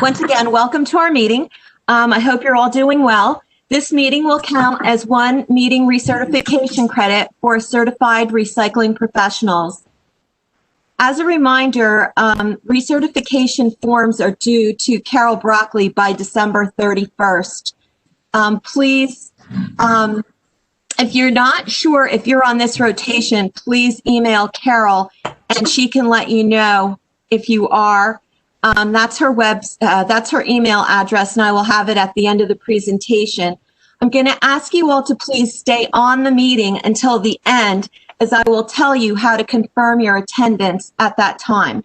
Once again, welcome to our meeting. I hope you're all doing well. This meeting will count as one meeting recertification credit for certified recycling professionals. As a reminder, recertification forms are due to Carol Broccoli by December 31st. Please, if you're not sure if you're on this rotation, please email Carol and she can let you know if you are. That's her email address, and I will have it at the end of the presentation. I'm going to ask you all to please stay on the meeting until the end, as I will tell you how to confirm your attendance at that time.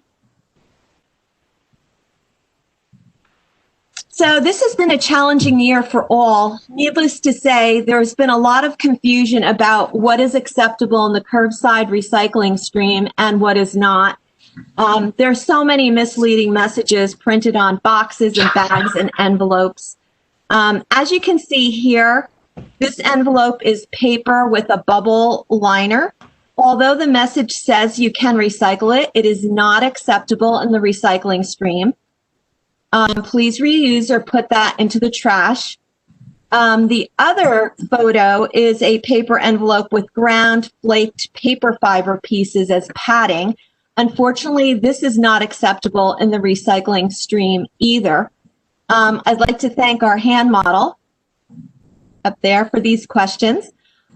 So this has been a challenging year for all. Needless to say, there's been a lot of confusion about what is acceptable in the curbside recycling stream and what is not. There are so many misleading messages printed on boxes and bags and envelopes. As you can see here, this envelope is paper with a bubble liner. Although the message says you can recycle it, it is not acceptable in the recycling stream. Please reuse or put that into the trash. The other photo is a paper envelope with ground flaked paper fiber pieces as padding. Unfortunately, this is not acceptable in the recycling stream either. I'd like to thank our hand model up there for these questions.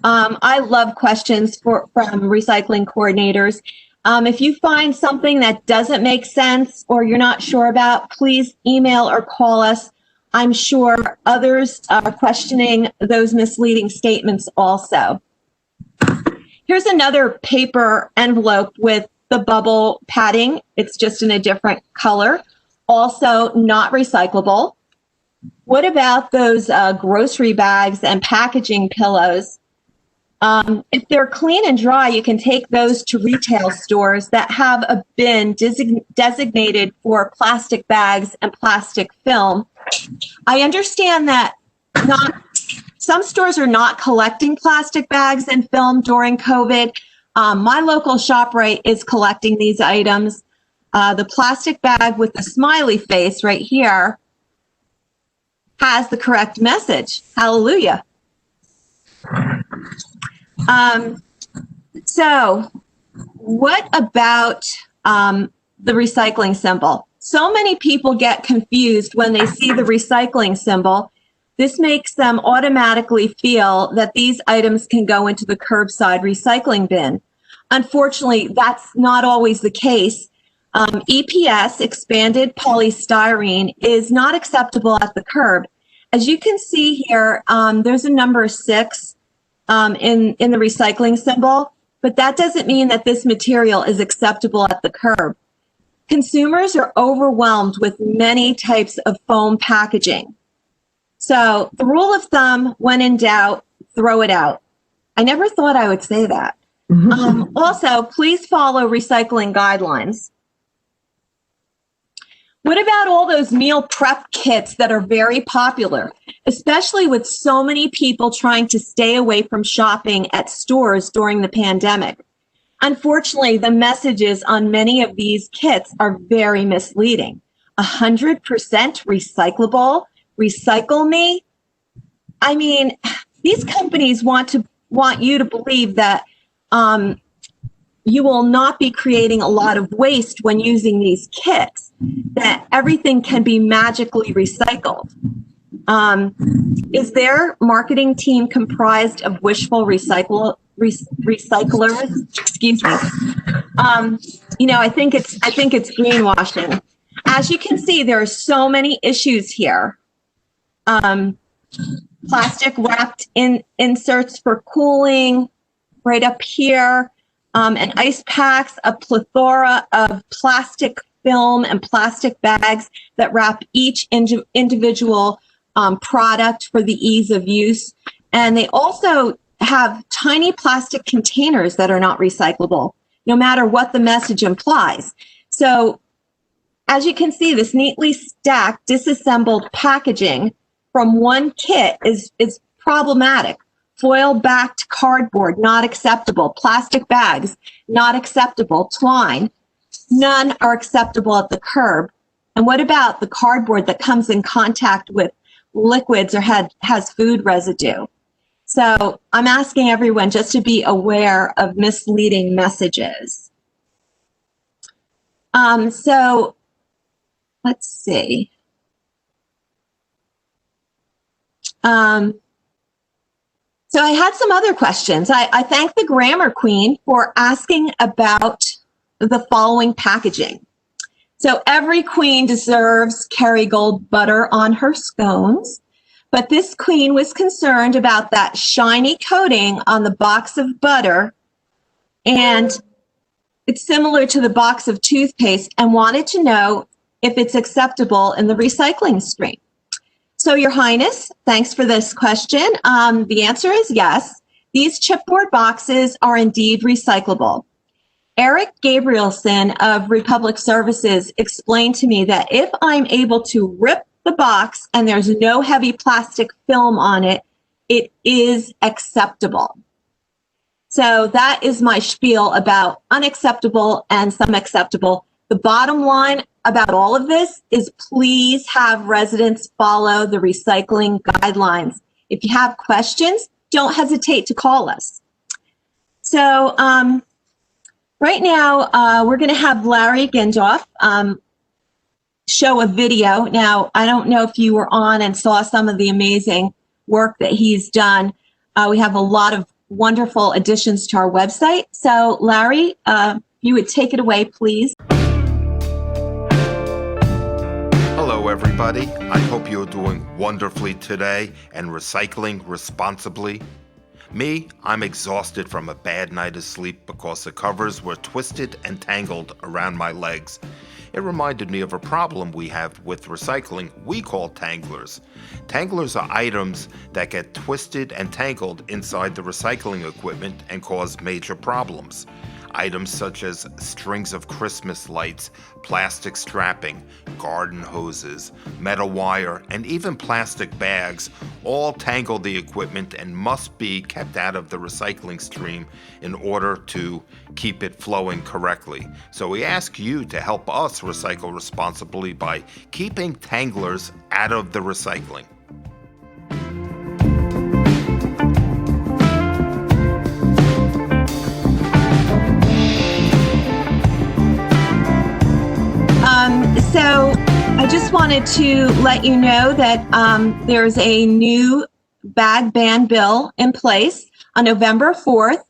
I love questions from recycling coordinators. If you find something that doesn't make sense or you're not sure about, please email or call us. I'm sure others are questioning those misleading statements also. Here's another paper envelope with the bubble padding. It's just in a different color. Also not recyclable. What about those grocery bags and packaging pillows? If they're clean and dry, you can take those to retail stores that have a bin designated for plastic bags and plastic film. I understand that some stores are not collecting plastic bags and film during COVID. My local ShopRite is collecting these items. The plastic bag with the smiley face right here has the correct message. Hallelujah. So what about the recycling symbol? So many people get confused when they see the recycling symbol. This makes them automatically feel that these items can go into the curbside recycling bin. Unfortunately, that's not always the case. EPS, expanded polystyrene, is not acceptable at the curb. As you can see here, there's a number 6 in the recycling symbol, but that doesn't mean that this material is acceptable at the curb. Consumers are overwhelmed with many types of foam packaging. So the rule of thumb, when in doubt, throw it out. I never thought I would say that. Also, please follow recycling guidelines. What about all those meal prep kits that are very popular, especially with so many people trying to stay away from shopping at stores during the pandemic? Unfortunately, the messages on many of these kits are very misleading. 100% recyclable, recycle me. I mean, these companies want you to believe that you will not be creating a lot of waste when using these kits, that everything can be magically recycled. Is their marketing team comprised of wishful recyclers? Excuse me. I think it's greenwashing. As you can see, there are so many issues here. Plastic wrapped inserts for cooling, right up here, and ice packs, a plethora of plastic film and plastic bags that wrap each individual product for the ease of use. And they also have tiny plastic containers that are not recyclable, no matter what the message implies. So as you can see, this neatly stacked, disassembled packaging from one kit is problematic. Foil-backed cardboard, not acceptable. Plastic bags, not acceptable. Twine, none are acceptable at the curb. And what about the cardboard that comes in contact with liquids or has food residue? So I'm asking everyone just to be aware of misleading messages. So let's see. So I had some other questions. I thank the Grammar Queen for asking about the following packaging. So every queen deserves Kerrygold butter on her scones, but this queen was concerned about that shiny coating on the box of butter, and it's similar to the box of toothpaste, and wanted to know if it's acceptable in the recycling stream. So, Your Highness, thanks for this question. The answer is yes. These chipboard boxes are indeed recyclable. Eric Gabrielson of Republic Services explained to me that if I'm able to rip the box and there's no heavy plastic film on it, it is acceptable. So that is my spiel about unacceptable and some acceptable. The bottom line about all of this is please have residents follow the recycling guidelines. If you have questions, don't hesitate to call us. So right now, we're going to have Larry Gendorf show a video. Now, I don't know if you were on and saw some of the amazing work that he's done. We have a lot of wonderful additions to our website. So Larry, you would take it away, please. Hello, everybody. I hope you're doing wonderfully today and recycling responsibly. Me, I'm exhausted from a bad night of sleep because the covers were twisted and tangled around my legs. It reminded me of a problem we have with recycling we call tanglers. Tanglers are items that get twisted and tangled inside the recycling equipment and cause major problems. Items such as strings of Christmas lights, plastic strapping, garden hoses, metal wire, and even plastic bags all tangle the equipment and must be kept out of the recycling stream in order to keep it flowing correctly. So we ask you to help us recycle responsibly by keeping tanglers out of the recycling. So I just wanted to let you know that there's a new bag ban bill in place. On November 4th,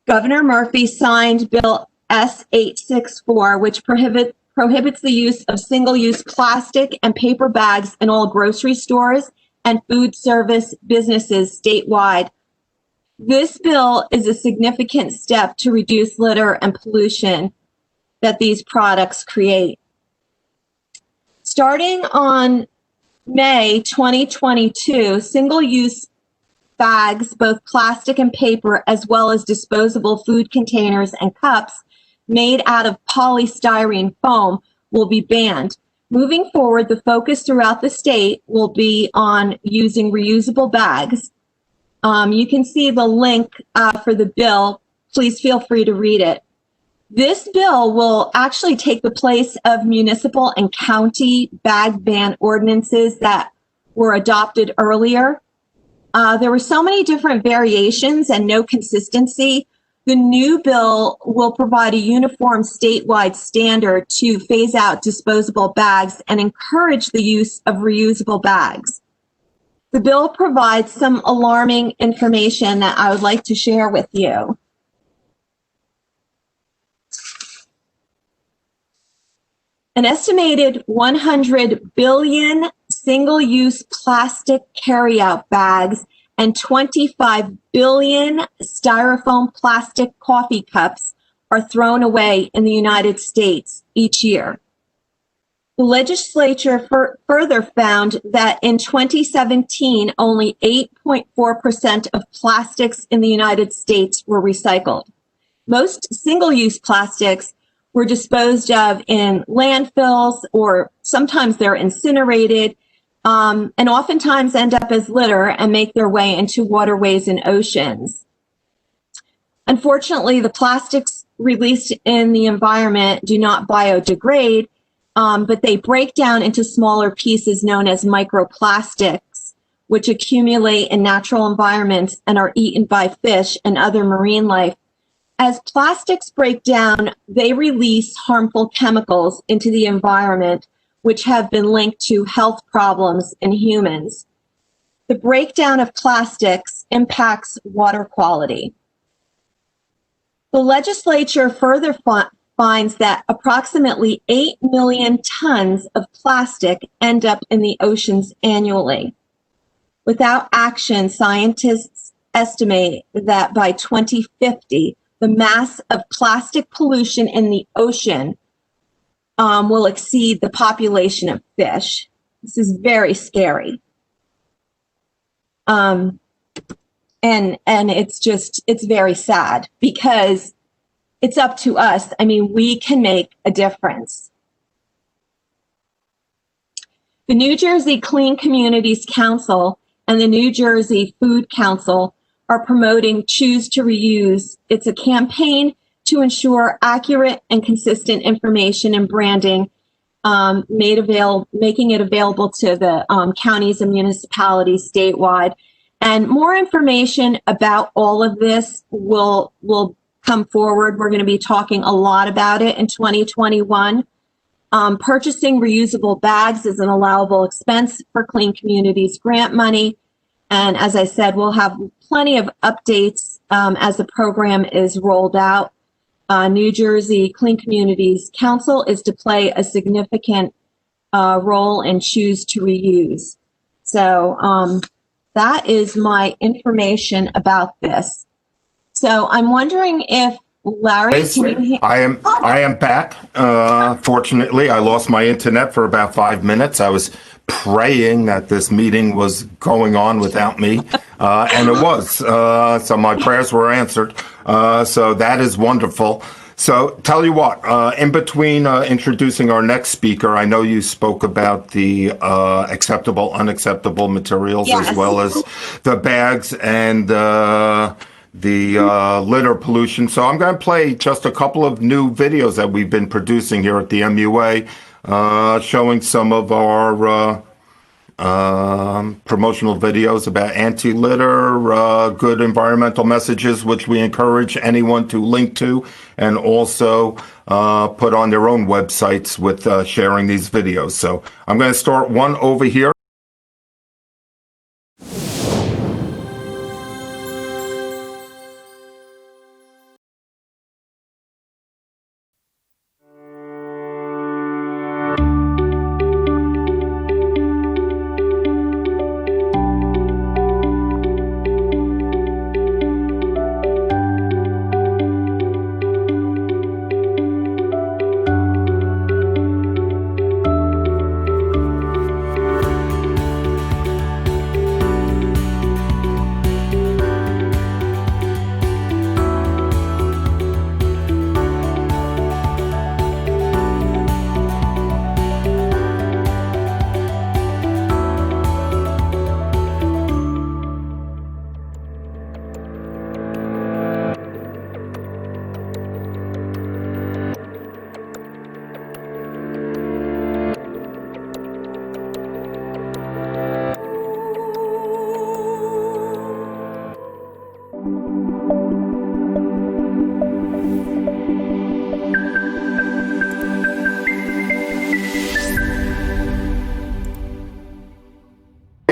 Governor Murphy signed Bill S-864, which prohibits the use of single-use plastic and paper bags in all grocery stores and food service businesses statewide. This bill is a significant step to reduce litter and pollution that these products create. Starting on May 2022, single-use bags, both plastic and paper, as well as disposable food containers and cups made out of polystyrene foam will be banned. Moving forward, the focus throughout the state will be on using reusable bags. You can see the link for the bill. Please feel free to read it. This bill will actually take the place of municipal and county bag ban ordinances that were adopted earlier. There were so many different variations and no consistency. The new bill will provide a uniform statewide standard to phase out disposable bags and encourage the use of reusable bags. The bill provides some alarming information that I would like to share with you. An estimated 100 billion single-use plastic carryout bags and 25 billion styrofoam plastic coffee cups are thrown away in the United States each year. The legislature further found that in 2017, only 8.4% of plastics in the United States were recycled. Most single-use plastics were disposed of in landfills, or sometimes they're incinerated, and oftentimes end up as litter and make their way into waterways and oceans. Unfortunately, the plastics released in the environment do not biodegrade, but they break down into smaller pieces known as microplastics, which accumulate in natural environments and are eaten by fish and other marine life. As plastics break down, they release harmful chemicals into the environment, which have been linked to health problems in humans. The breakdown of plastics impacts water quality. The legislature further finds that approximately 8 million tons of plastic end up in the oceans annually. Without action, scientists estimate that by 2050, the mass of plastic pollution in the ocean will exceed the population of fish. This is very scary. And it's very sad because it's up to us. I mean, we can make a difference. The New Jersey Clean Communities Council and the New Jersey Food Council are promoting Choose to Reuse. It's a campaign to ensure accurate and consistent information and branding making it available to the counties and municipalities statewide. And more information about all of this will come forward. We're going to be talking a lot about it in 2021. Purchasing reusable bags is an allowable expense for Clean Communities grant money. And as I said, we'll have plenty of updates as the program is rolled out. New Jersey Clean Communities Council is to play a significant role in Choose to Reuse. So that is my information about this. So I'm wondering if Larry, can you I am back. Fortunately, I lost my internet for about 5 minutes. I was praying that this meeting was going on without me, and it was. So my prayers were answered. So that is wonderful. So tell you what, in between introducing our next speaker, I know you spoke about the acceptable, unacceptable materials, Yes. as well as the bags and the litter pollution. So I'm going to play just a couple of new videos that we've been producing here at the MUA, showing some of our promotional videos about anti-litter, good environmental messages, which we encourage anyone to link to, and also put on their own websites with sharing these videos. So I'm going to start one over here.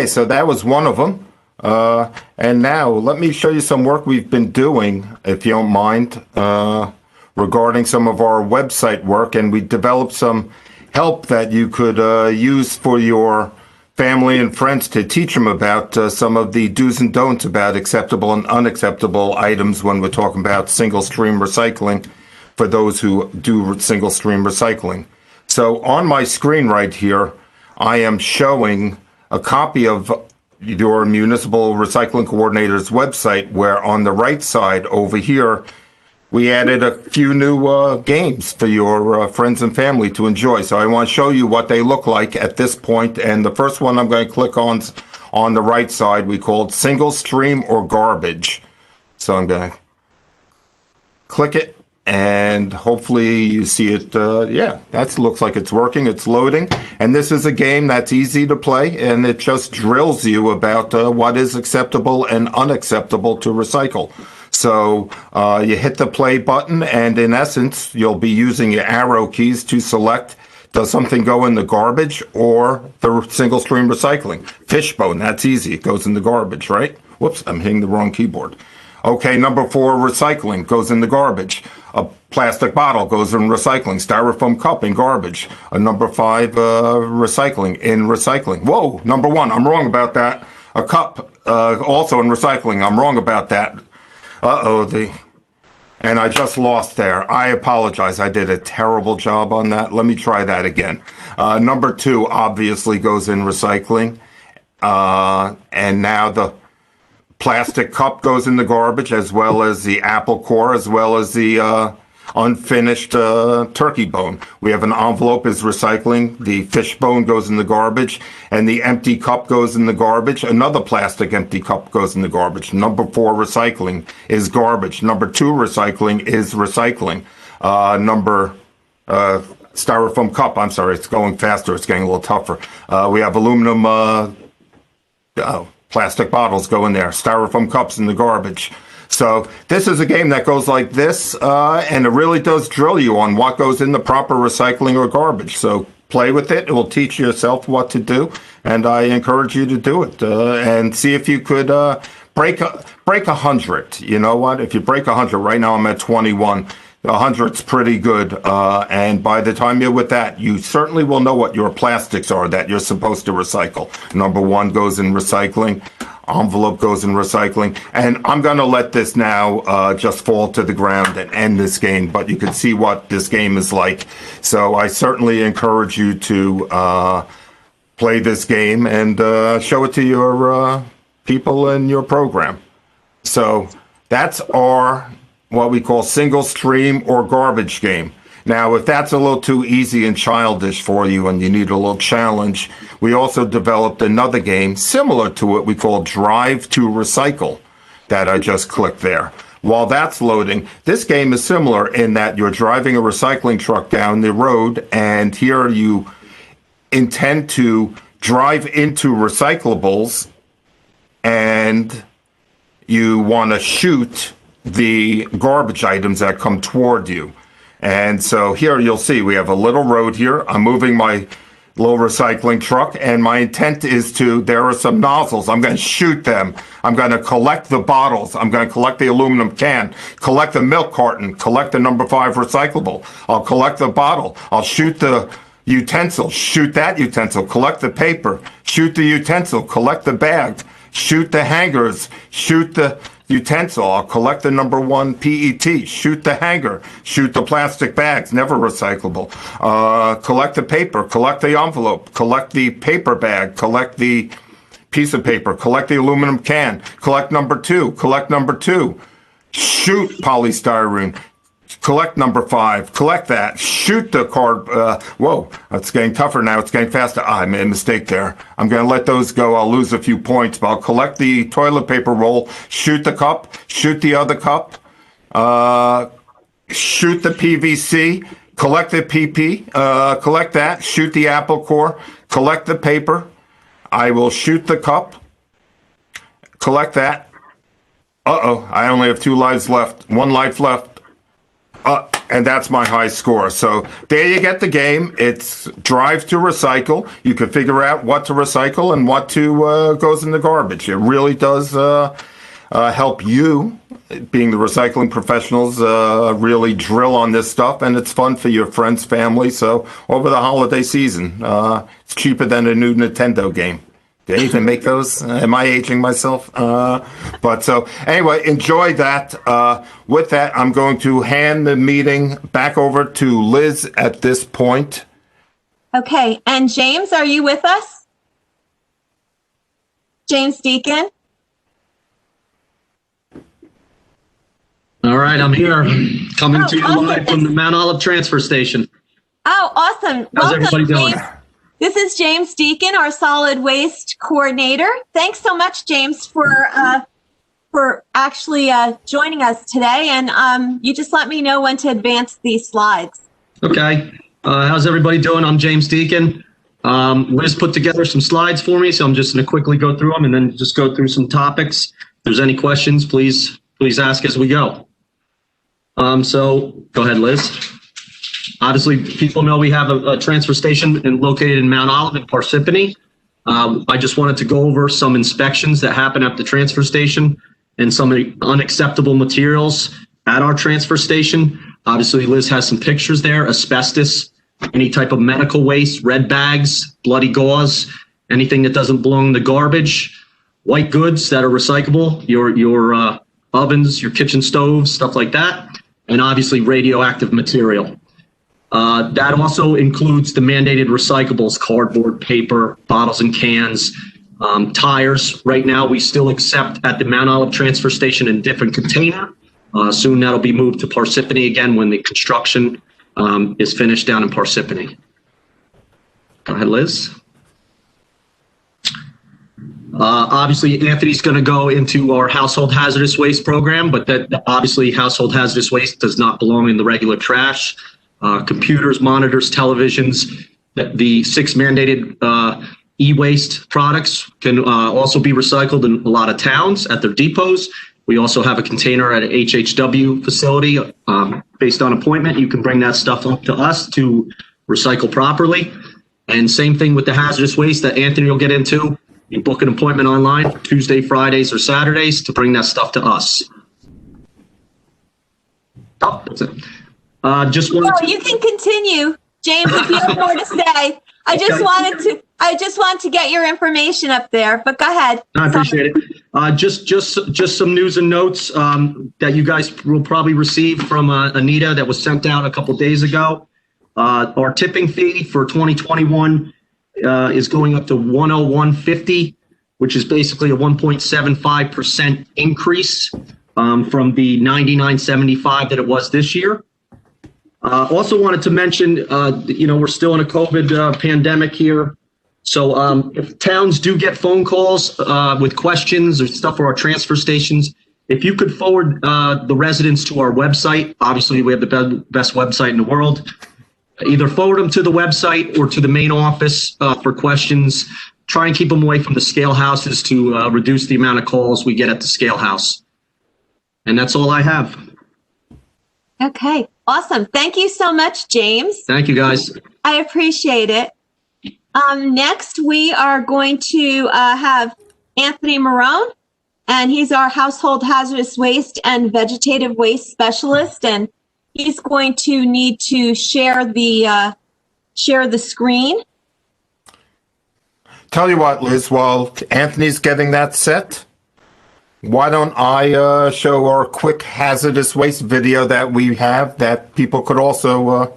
Okay, so that was one of them. And now let me show you some work we've been doing, if you don't mind, regarding some of our website work. And we developed some help that you could use for your family and friends to teach them about some of the do's and don'ts about acceptable and unacceptable items when we're talking about single stream recycling for those who do single stream recycling. So on my screen right here, I am showing a copy of your Municipal Recycling Coordinator's website, where on the right side over here, we added a few new games for your friends and family to enjoy. So I want to show you what they look like at this point. And the first one I'm going to click on the right side, we called Single Stream or Garbage. So I'm going to click it. and hopefully you see it. Yeah, that looks like it's working. It's loading. And this is a game that's easy to play, and it just drills you about what is acceptable and unacceptable to recycle. So you hit the play button, and in essence, you'll be using your arrow keys to select, does something go in the garbage or the single stream recycling? Fishbone, that's easy. It goes in the garbage, right? Whoops, I'm hitting the wrong keyboard. Okay, number 4, recycling goes in the garbage. A plastic bottle goes in recycling. Styrofoam cup in garbage. Number 5, recycling in recycling. Whoa, number 1, I'm wrong about that. A cup also in recycling. I'm wrong about that. And I just lost there. I apologize. I did a terrible job on that. Let me try that again. Number 2 obviously goes in recycling. And now the plastic cup goes in the garbage, as well as the apple core, as well as the unfinished turkey bone. We have an envelope is recycling. The fish bone goes in the garbage, and the empty cup goes in the garbage. Another plastic empty cup goes in the garbage. Number 4, recycling is garbage. Number 2, recycling is recycling. Styrofoam cup, I'm sorry, it's going faster. It's getting a little tougher. We have aluminum plastic bottles go in there. Styrofoam cups in the garbage. So this is a game that goes like this, and it really does drill you on what goes in the proper recycling or garbage. So play with it. It will teach yourself what to do, and I encourage you to do it and see if you could break 100. You know what? If you break 100, right now I'm at 21. 100's pretty good, and by the time you're with that, you certainly will know what your plastics are that you're supposed to recycle. Number 1 goes in recycling, envelope goes in recycling, and I'm going to let this now just fall to the ground and end this game, but you can see what this game is like. So I certainly encourage you to play this game and show it to your people in your program. So that's our what we call single stream or garbage game. Now, if that's a little too easy and childish for you and you need a little challenge, we also developed another game similar to it we call Drive to Recycle that I just clicked there. While that's loading, this game is similar in that you're driving a recycling truck down the road, and here you intend to drive into recyclables and you want to shoot the garbage items that come toward you. And so here you'll see we have a little road here. I'm moving my little recycling truck, and my intent is there are some nozzles. I'm going to shoot them. I'm going to collect the bottles. I'm going to collect the aluminum can, collect the milk carton, collect the number 5 recyclable. I'll collect the bottle. I'll shoot the utensil, shoot that utensil, collect the paper, shoot the utensil, collect the bag, shoot the hangers, shoot the utensil. I'll collect the number 1 PET, shoot the hanger, shoot the plastic bags, never recyclable. Collect the paper, collect the envelope, collect the paper bag, collect the piece of paper, collect the aluminum can, collect number 2, collect number 2, shoot polystyrene, collect number 5, collect that, shoot the card. Whoa, it's getting tougher now. It's getting faster. I made a mistake there. I'm going to let those go. I'll lose a few points, but I'll collect the toilet paper roll, shoot the cup, shoot the other cup, shoot the PVC, collect the PP, collect that, shoot the apple core, collect the paper. I will shoot the cup, collect that. I only have 2 lives left, 1 life left. And that's my high score. So there you get the game. It's Drive to Recycle. You can figure out what to recycle and what to goes in the garbage. It really does help you, being the recycling professionals, really drill on this stuff. And it's fun for your friends, family. So over the holiday season, it's cheaper than a new Nintendo game. Did they even make those? Am I aging myself? But so anyway, enjoy that. With that, I'm going to hand the meeting back over to Liz at this point. Okay, and James, are you with us? James Deacon? All right, I'm here, coming to you awesome. live from the Mount Olive transfer station. Oh, awesome. How's everybody doing? James. This is James Deacon, our solid waste coordinator. Thanks so much, James, for for actually joining us today. And you just let me know when to advance these slides. Okay. How's everybody doing? I'm James Deacon. Liz put together some slides for me, so I'm just going to quickly go through them and then just go through some topics. If there's any questions, please ask as we go. So go ahead, Liz. Obviously, people know we have a transfer station located in Mount Olive in Parsippany. I just wanted to go over some inspections that happen at the transfer station and some unacceptable materials at our transfer station. Obviously, Liz has some pictures there: asbestos, any type of medical waste, red bags, bloody gauze, anything that doesn't belong in the garbage, white goods that are recyclable, your ovens, your kitchen stoves, stuff like that, and obviously radioactive material. That also includes the mandated recyclables: cardboard, paper, bottles and cans, tires. Right now, we still accept at the Mount Olive transfer station in a different container. Soon that'll be moved to Parsippany again when the construction is finished down in Parsippany. Go ahead, Liz. Obviously, Anthony's going to go into our household hazardous waste program, but that obviously household hazardous waste does not belong in the regular trash. Computers, monitors, televisions, the 6 mandated e-waste products can also be recycled in a lot of towns at their depots. We also have a container at an HHW facility. Based on appointment, you can bring that stuff up to us to recycle properly. And same thing with the hazardous waste that Anthony will get into. You book an appointment online Tuesday, Fridays, or Saturdays to bring that stuff to us. Oh, that's it. Just wanted No, you can continue, James, if you have more to say. I just wanted to get your information up there, but go ahead. I appreciate it. Just some news and notes that you guys will probably receive from Anita that was sent out a couple days ago. Our tipping fee for 2021 is going up to $101.50, which is basically a 1.75% increase from the $99.75 that it was this year. Also wanted to mention, we're still in a COVID pandemic here. So if towns do get phone calls with questions or stuff for our transfer stations, if you could forward the residents to our website. Obviously, we have the best website in the world. Either forward them to the website or to the main office for questions. Try and keep them away from the scale houses to reduce the amount of calls we get at the scale house. And that's all I have. Okay, awesome. Thank you so much, James. Thank you, guys. I appreciate it. Next, we are going to have Anthony Marone, and he's our household hazardous waste and vegetative waste specialist, and he's going to need to share the screen. Tell you what, Liz, while Anthony's getting that set, why don't I show our quick hazardous waste video that we have that people could also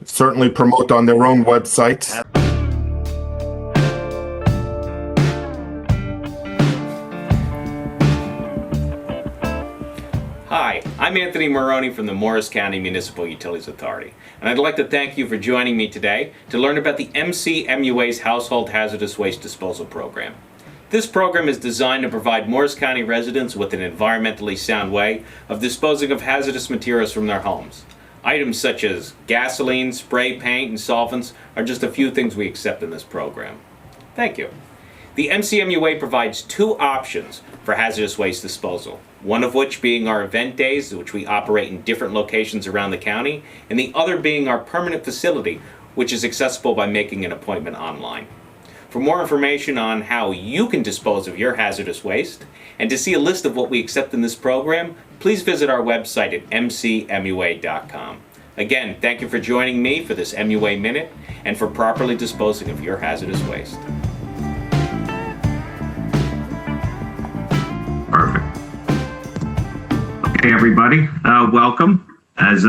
certainly promote on their own websites. Hi, I'm Anthony Maroney from the Morris County Municipal Utilities Authority, and I'd like to thank you for joining me today to learn about the MCMUA's Household Hazardous Waste Disposal Program. This program is designed to provide Morris County residents with an environmentally sound way of disposing of hazardous materials from their homes. Items such as gasoline, spray paint, and solvents are just a few things we accept in this program. Thank you. The MCMUA provides 2 options for hazardous waste disposal, one of which being our event days, which we operate in different locations around the county, and the other being our permanent facility, which is accessible by making an appointment online. For more information on how you can dispose of your hazardous waste, and to see a list of what we accept in this program, please visit our website at mcmua.com. Again, thank you for joining me for this MUA Minute, and for properly disposing of your hazardous waste. Perfect. Okay, everybody, welcome. As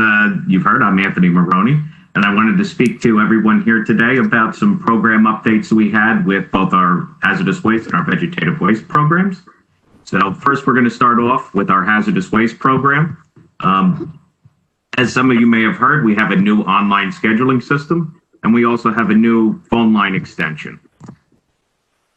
you've heard, I'm Anthony Maroney, and I wanted to speak to everyone here today about some program updates we had with both our hazardous waste and our vegetative waste programs. So first, we're going to start off with our hazardous waste program. As some of you may have heard, we have a new online scheduling system, and we also have a new phone line extension.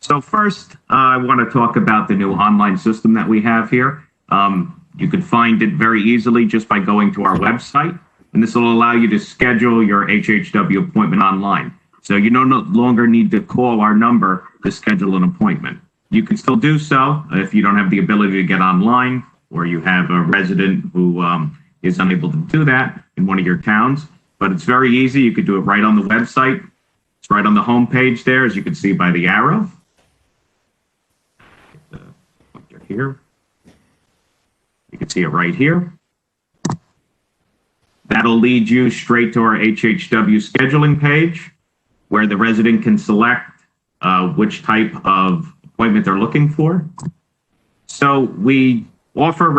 So first, I want to talk about the new online system that we have here. You can find it very easily just by going to our website, and this will allow you to schedule your HHW appointment online. So you no longer need to call our number to schedule an appointment. You can still do so if you don't have the ability to get online, or you have a resident who is unable to do that in one of your towns. But it's very easy. You could do it right on the website. It's right on the home page there, as you can see by the arrow. Here. You can see it right here. That'll lead you straight to our HHW scheduling page, where the resident can select which type of appointment they're looking for. So we offer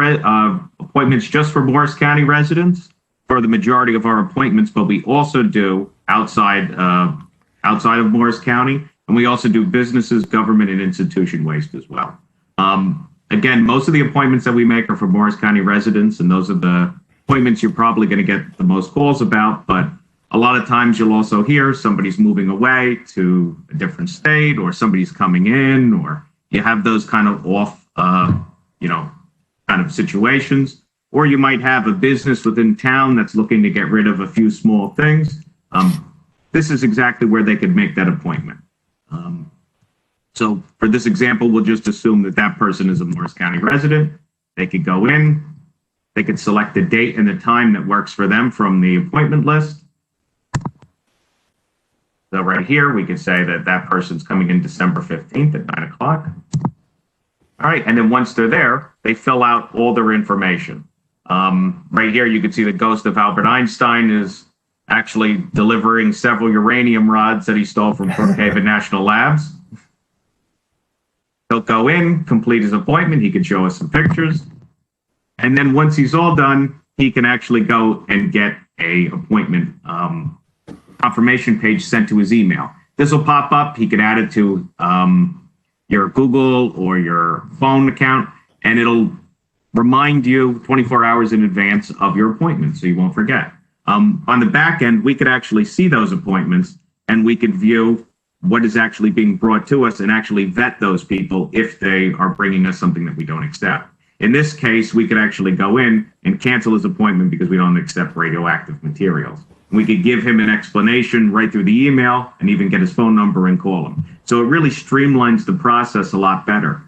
appointments just for Morris County residents for the majority of our appointments, but we also do outside of Morris County, and we also do businesses, government, and institution waste as well. Again, most of the appointments that we make are for Morris County residents, and those are the appointments you're probably going to get the most calls about. But a lot of times you'll also hear somebody's moving away to a different state, or somebody's coming in, or you have those kind of off, kind of situations. Or you might have a business within town that's looking to get rid of a few small things. This is exactly where they could make that appointment. So for this example, we'll just assume that that person is a Morris County resident. They could go in, they could select the date and the time that works for them from the appointment list. So right here, we can say that that person's coming in December 15th at 9 o'clock. All right, and then once they're there, they fill out all their information. Right here, you can see the ghost of Albert Einstein is actually delivering several uranium rods that he stole from Brookhaven National Labs. He'll go in, complete his appointment. He can show us some pictures. And then once he's all done, he can actually go and get a appointment confirmation page sent to his email. This will pop up. He can add it to your Google or your phone account, and it'll remind you 24 hours in advance of your appointment, so you won't forget. On the back end, we could actually see those appointments, and we could view what is actually being brought to us and actually vet those people if they are bringing us something that we don't accept. In this case, we could actually go in and cancel his appointment because we don't accept radioactive materials. We could give him an explanation right through the email and even get his phone number and call him. So it really streamlines the process a lot better.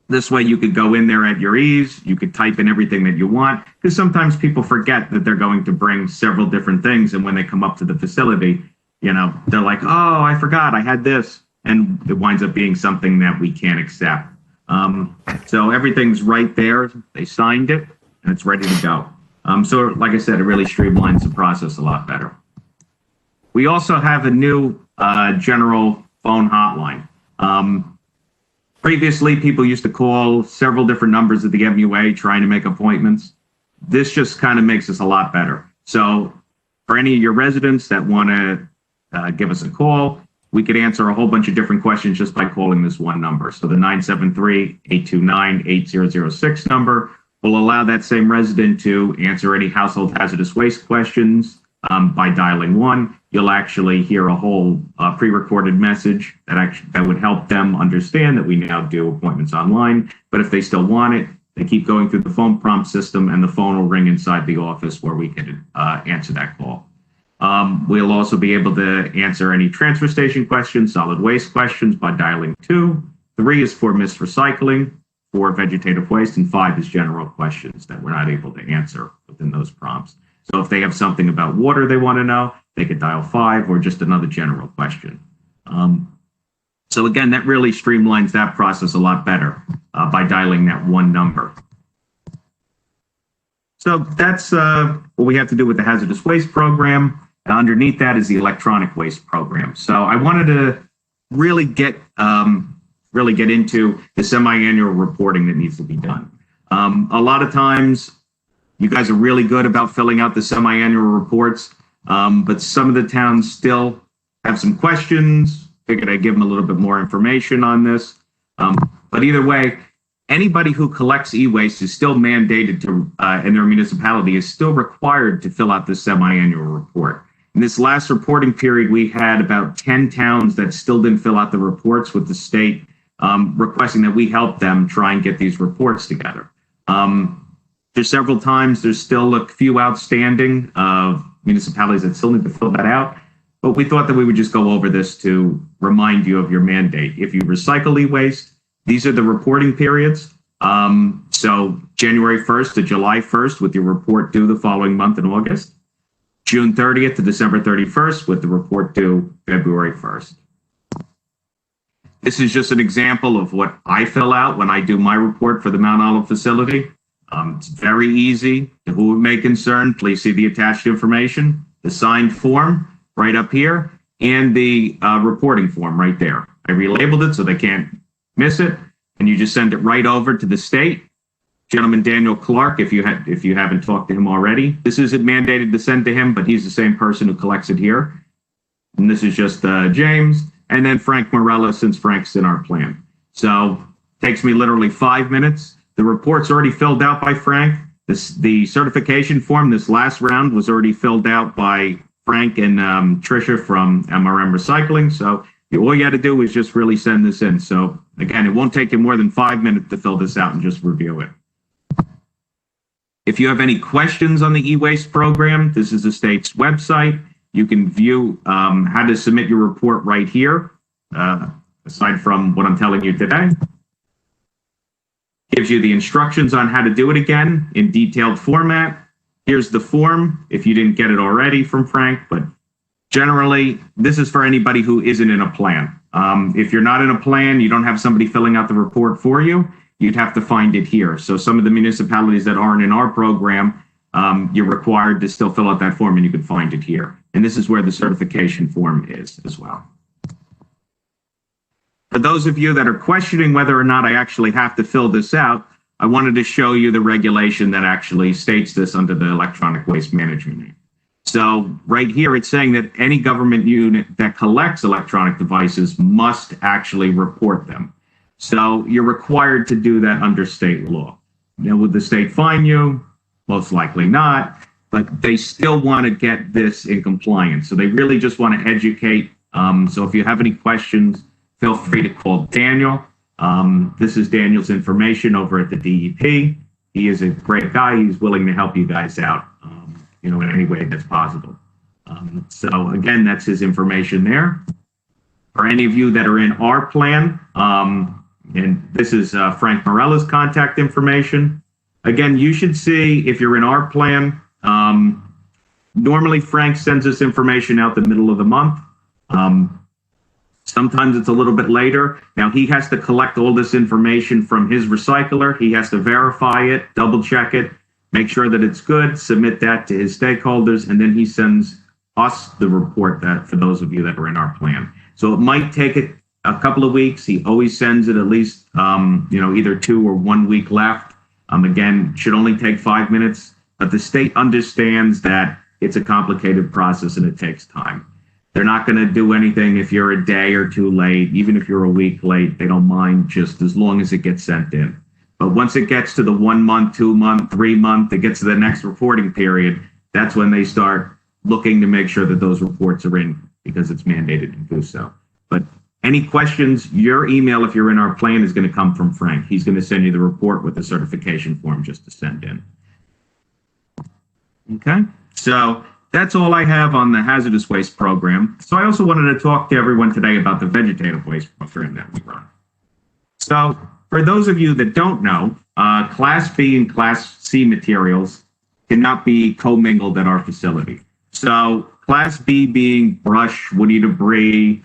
This way you could go in there at your ease. You could type in everything that you want, because sometimes people forget that they're going to bring several different things. And when they come up to the facility, they're like, oh, I forgot I had this. And it winds up being something that we can't accept. So everything's right there. They signed it and it's ready to go. So like I said, it really streamlines the process a lot better. We also have a new general phone hotline. Previously, people used to call several different numbers at the MUA trying to make appointments. This just kind of makes us a lot better. So for any of your residents that want to give us a call, we could answer a whole bunch of different questions just by calling this one number. So the 973-829-8006 number will allow that same resident to answer any household hazardous waste questions. By dialing 1, you'll actually hear a whole pre-recorded message that would help them understand that we now do appointments online. But if they still want it, they keep going through the phone prompt system, and the phone will ring inside the office where we can answer that call. We'll also be able to answer any transfer station questions, solid waste questions by dialing 2. 3 is for missed recycling, 4 vegetative waste, and 5 is general questions that we're not able to answer within those prompts. So if they have something about water they want to know, they could dial 5, or just another general question. So again, that really streamlines that process a lot better by dialing that one number. So that's what we have to do with the hazardous waste program. Underneath that is the electronic waste program. So I wanted to really get into the semi-annual reporting that needs to be done. A lot of times, you guys are really good about filling out the semi-annual reports, but some of the towns still have some questions. Figured I'd give them a little bit more information on this. But either way, anybody who collects e-waste is still mandated to, in their municipality, is still required to fill out the semi-annual report. In this last reporting period, we had about 10 towns that still didn't fill out the reports with the state, requesting that we help them try and get these reports together. There's several times, there's still a few outstanding of municipalities that still need to fill that out. But we thought that we would just go over this to remind you of your mandate. If you recycle e-waste, these are the reporting periods. So January 1st to July 1st with your report due the following month in August. June 30th to December 31st with the report due February 1st. This is just an example of what I fill out when I do my report for the Mount Olive facility. It's very easy. To whom it may concern, please see the attached information, the signed form right up here, and the reporting form right there. I relabeled it so they can't miss it, and you just send it right over to the state. Gentleman Daniel Clark, if you haven't talked to him already. This isn't mandated to send to him, but he's the same person who collects it here. And this is just James, and then Frank Morella, since Frank's in our plan. So takes me literally 5 minutes. The report's already filled out by Frank. The certification form, this last round, was already filled out by Frank and Tricia from MRM Recycling. So all you had to do is just really send this in. So again, it won't take you more than 5 minutes to fill this out and just review it. If you have any questions on the e-waste program, this is the state's website. You can view how to submit your report right here, aside from what I'm telling you today. Gives you the instructions on how to do it again in detailed format. Here's the form if you didn't get it already from Frank, but generally, this is for anybody who isn't in a plan. If you're not in a plan, you don't have somebody filling out the report for you, you'd have to find it here. So some of the municipalities that aren't in our program, you're required to still fill out that form and you can find it here. And this is where the certification form is as well. For those of you that are questioning whether or not I actually have to fill this out, I wanted to show you the regulation that actually states this under the Electronic Waste Management Act. So right here, it's saying that any government unit that collects electronic devices must actually report them. So you're required to do that under state law. Now, would the state fine you? Most likely not, but they still want to get this in compliance. So they really just want to educate. So if you have any questions, feel free to call Daniel. This is Daniel's information over at the DEP. He is a great guy. He's willing to help you guys out, in any way that's possible. So again, that's his information there. For any of you that are in our plan, and this is Frank Morella's contact information. Again, you should see if you're in our plan. Normally, Frank sends this information out the middle of the month. Sometimes it's a little bit later. Now, he has to collect all this information from his recycler. He has to verify it, double check it, make sure that it's good, submit that to his stakeholders, and then he sends us the report that for those of you that are in our plan. So it might take it a couple of weeks. He always sends it at least, either 2 or 1 week left. Again, should only take 5 minutes, but the state understands that it's a complicated process and it takes time. They're not going to do anything if you're a day or two late. Even if you're a week late, they don't mind, just as long as it gets sent in. But once it gets to the 1 month, 2 month, 3 month, it gets to the next reporting period, that's when they start looking to make sure that those reports are in because it's mandated to do so. But any questions, your email, if you're in our plan, is going to come from Frank. He's going to send you the report with the certification form just to send in. Okay, so that's all I have on the hazardous waste program. So I also wanted to talk to everyone today about the vegetative waste program that we run. So for those of you that don't know, Class B and Class C materials cannot be commingled at our facility. So Class B being brush, woody debris,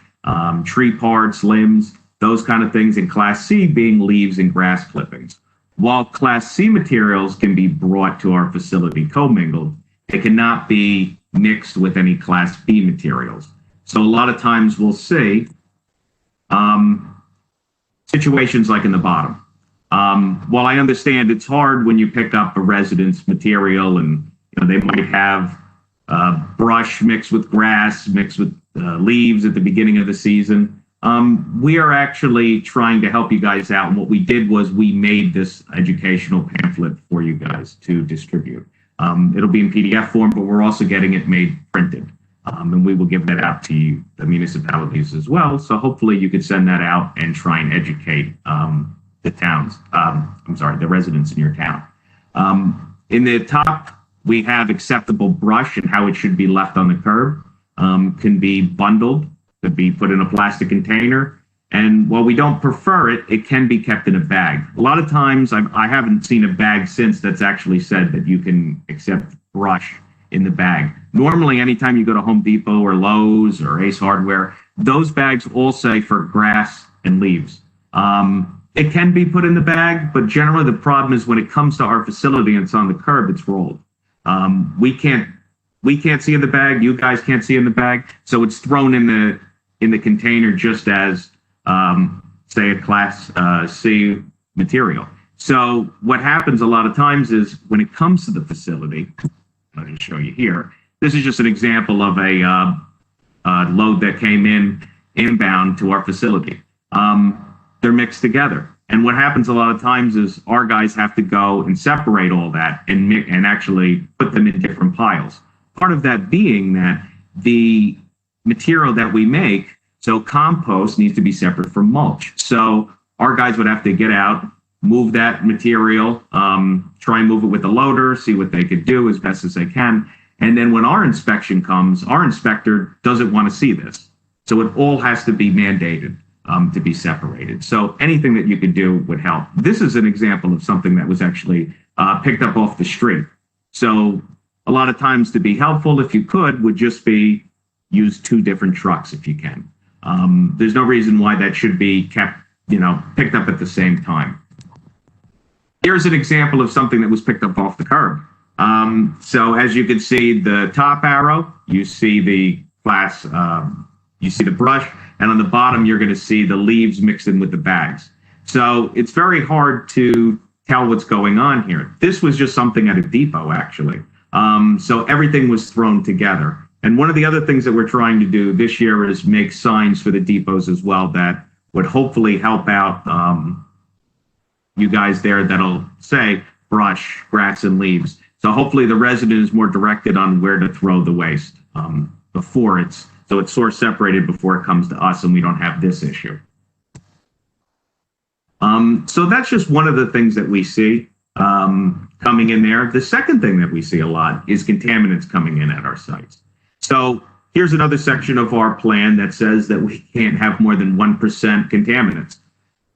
tree parts, limbs, those kind of things, and Class C being leaves and grass clippings. While Class C materials can be brought to our facility commingled, they cannot be mixed with any Class B materials. So a lot of times we'll see situations like in the bottom. While I understand it's hard when you pick up a residence material and they might have brush mixed with grass, mixed with leaves at the beginning of the season, we are actually trying to help you guys out. And what we did was we made this educational pamphlet for you guys to distribute. It'll be in PDF form, but we're also getting it made printed. And we will give that out to you, the municipalities as well. So hopefully you could send that out and try and educate the residents in your town. In the top, we have acceptable brush and how it should be left on the curb. Can be bundled, could be put in a plastic container. And while we don't prefer it, it can be kept in a bag. A lot of times, I haven't seen a bag since that's actually said that you can accept brush in the bag. Normally, anytime you go to Home Depot or Lowe's or Ace Hardware, those bags all say for grass and leaves. It can be put in the bag, but generally the problem is when it comes to our facility and it's on the curb, it's rolled. We can't see in the bag. You guys can't see in the bag, so it's thrown in the container just as say a Class C material. So what happens a lot of times is when it comes to the facility, let me show you here. This is just an example of a load that came inbound to our facility. They're mixed together. And what happens a lot of times is our guys have to go and separate all that and actually put them in different piles. Part of that being that the material that we make, so compost needs to be separate from mulch. So our guys would have to get out, move that material, try and move it with the loader, see what they could do as best as they can. And then when our inspection comes, our inspector doesn't want to see this. So it all has to be mandated to be separated. So anything that you could do would help. This is an example of something that was actually picked up off the street. So a lot of times to be helpful, if you could, would just be use 2 different trucks if you can. There's no reason why that should be kept, picked up at the same time. Here's an example of something that was picked up off the curb. So as you can see, the top arrow, you see the class, you see the brush, and on the bottom, you're going to see the leaves mixed in with the bags. So it's very hard to tell what's going on here. This was just something at a depot, actually. So everything was thrown together. And one of the other things that we're trying to do this year is make signs for the depots as well that would hopefully help out you guys there that'll say brush, grass, and leaves. So hopefully the resident is more directed on where to throw the waste before it's source separated before it comes to us and we don't have this issue. So that's just one of the things that we see coming in there. The second thing that we see a lot is contaminants coming in at our sites. So here's another section of our plan that says that we can't have more than 1% contaminants.